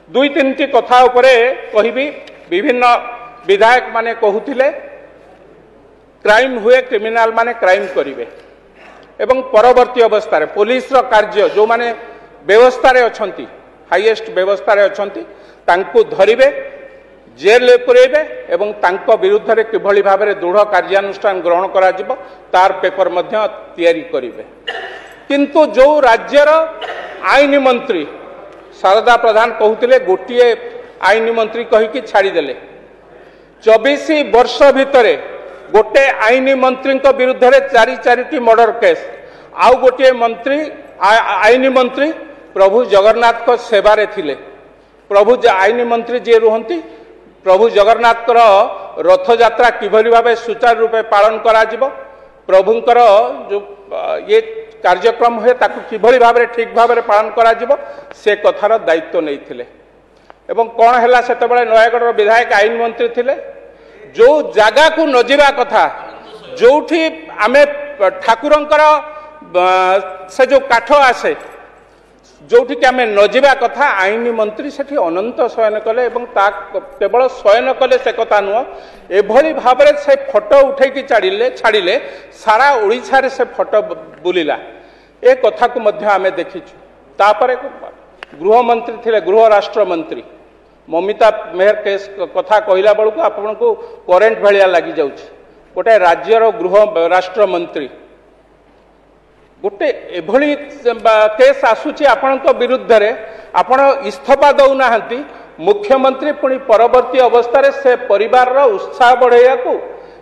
दुई तीन कथा उपरे कहिबी विभिन्न विधायक माने कहूथिले क्राइम हुए क्रिमिनाल माने क्राइम करिवे एवं परवर्ती अवस्था रे पुलिस रो कार्य जो माने व्यवस्था रे अछंती हाईएस्ट व्यवस्था रे अछंती तांको धरिबे जेल पुरेबे एवं तांको विरुद्ध रे किभली भाव में दृढ़ कार्यानुष्ठान ग्रहण करा जिवो तार पेपर मध्य तैयारी करिवे किंतु जो राज्यर आईन मंत्री शारदा प्रधान कहते गोटे आईन मंत्री कहीकि छाड़ीदेले 24 वर्ष भितर गोटे आईन मंत्री विरुद्ध रे चारि मर्डर केस आउ गोटे मंत्री आईन मंत्री प्रभु जगन्नाथ को सेवारे थिले प्रभु आईन मंत्री जी रुहंती प्रभु जगन्नाथ रथ यात्रा किभली भाव सुचारू रूपे पालन करा जिवो प्रभुंकर जो ये कार्यक्रम हुए ताकू किभली भाव में ठीक भाव में पालन करा जिवो से कथार दायित्व नहीं थिले एवं कौन है सेतबेले नयागढ़ विधायक आईन मंत्री थिले जो जगह को न जिबा कथा जोठी आमे ठाकुरंकर से जो काठ आसे जोठी कि आमे न जिबा कथा आईन मंत्री सेठी अनंत शयन कले एवं ता केवल शयन कले से कथा नुह एभली भाव में से फोटो उठेकी छाड़िले सारा ओडिशा रे से फोटो बुलिला ए कथा को मध्य आमे देखिछु तापरे गृहमंत्री थिले गृह राष्ट्र मंत्री ममिता मेहर केस कथा कहला बेलू आपन को करेन्ट भाया लगी जाउछि गोटे राज्यर गृह राष्ट्र मंत्री गोटे एभली केस आसुची आपण विरुद्ध रे आपण इस्तीफा दौना मुख्यमंत्री पुणी परवर्ती अवस्था रे से परिवार रो उत्साह बढ़ाइया को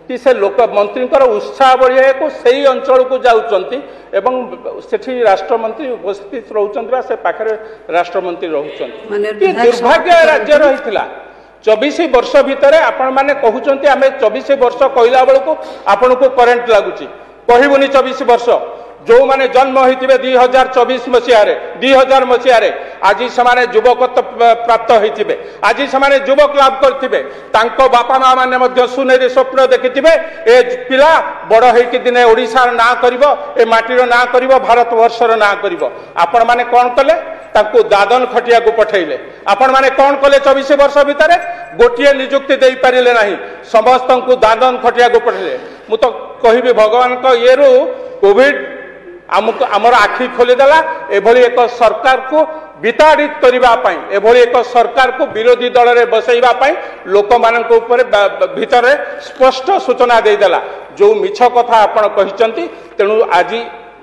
कि से लोक मंत्री उत्साह बढ़ाइया को सही अंचल को जाउचंती एवं सेठी राष्ट्रमंत्री उपस्थित रहउचंती से पाखरे राष्ट्रमंत्री रहउचंती दुर्भाग्य राज्य रहितला 24 वर्ष भितर आपण माने कहउचंती आमे 24 वर्ष कहला बेलू आपण को करेन्ट लागुची कहबुनी 24 वर्ष जो माने जन्म होइतिबे 2024 मसीहारे 2000 मसीहारे आज समाने युवकत्व प्राप्त होइतिबे आज समाने युवक लाभ करथिबे तांको बापा माँ माने मध्य सुनेरी स्वप्न देखिथिबे ए पिला बड़ होइकि दिने ओडिसार ना करिवो ए माटीर ना करिवो भारत वर्षर ना करिवो आपण माने कोन कले तांको दादन खटिया को पठेइले आपण माने कोन कले 24 वर्ष भितरे गोटिए नियुक्ति देई पारिले नाही समस्त को दादन खटिया को पठेइले मु तो कहिबे भगवान को येरु कोविड आमर आखि खोलीदेला एभली एक सरकार को विताड़ित करने एभली एक सरकार को विरोधी दल में बसैवाई लोक मान भितर स्पष्ट सूचना देदेला जो मिछ कथा आपण कहिसंती तेणु आज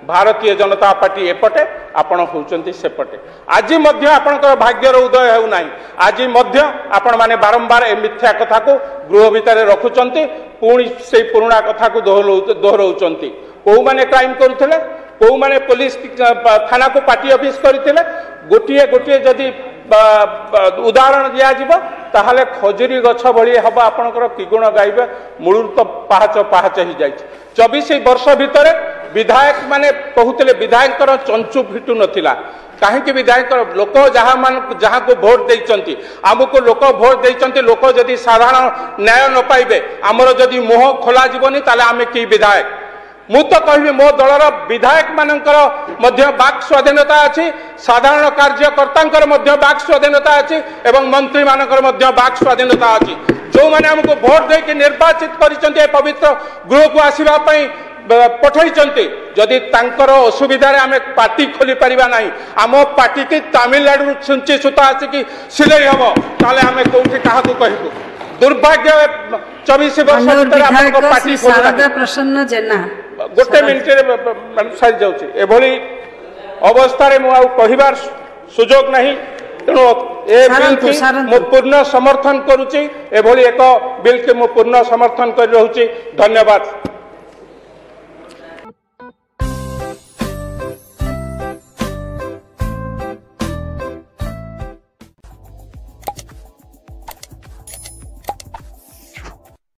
भारतीय जनता पार्टी एपटे आपण होउचंती सेपटे आज मध्य आपणकर भाग्यर उदय हेउ नाही आज मध्य आपण माने बारंबार ए मिथ्या कथा को गृह भितर रखुचंती पुणी से पुराना कथा को दोहराउचंती को माने क्राइम करुथिले को माने पुलिस थाना को पार्टी ऑफिस करथिले गोटिए गोटिए जदि उदाहरण दिया जिवो ताहाले खजुरी गछ भली हबा आपणकर किगुण गाइबे मूल तो पाहाच पाहाच ही जाय 24 वर्ष भितर विधायक माने कहूतिले विधायकर चंचु फिटू नथिला कहीं विधायक लोक जहाँ को भोट देइचंती आमको लोक भोट देइचंती लोक जदि साधारण न्याय न पाइबे आमर जदि मुह खोला जीवनी ताले आमे की विधायक मु तो कहि मो दलर विधायक मानकर मध्य वाक स्वाधीनता अच्छी साधारण कार्यकर्ता मध्य वाक स्वाधीनता अच्छी एवं मंत्री मानकर मध्य वाक स्वाधीनता अच्छी जो माने हमको भोट देके निर्वाचित करिसंती पवित्र गृह को आसीबा पई पठाई जदि तांकर असुविधा आम पार्टी खोली पारिबा नाही आम पार्टी की तमिलनाडु छुंची सूता आसिकी सिलाई हम ताले आम कोठी काहा को कहबू दुर्भाग्य 24 वर्ष भीतर आपन पार्टी शारदा प्रसन्न जेना गोटे मिनिट रे सारी जाउची एभली अवस्था रे मु आ कहिबार सुजोग नाही तेणु ए बिल की मु पूर्ण समर्थन करूची एभली एक बिल के मु पूर्ण समर्थन कर रहूची धन्यवाद।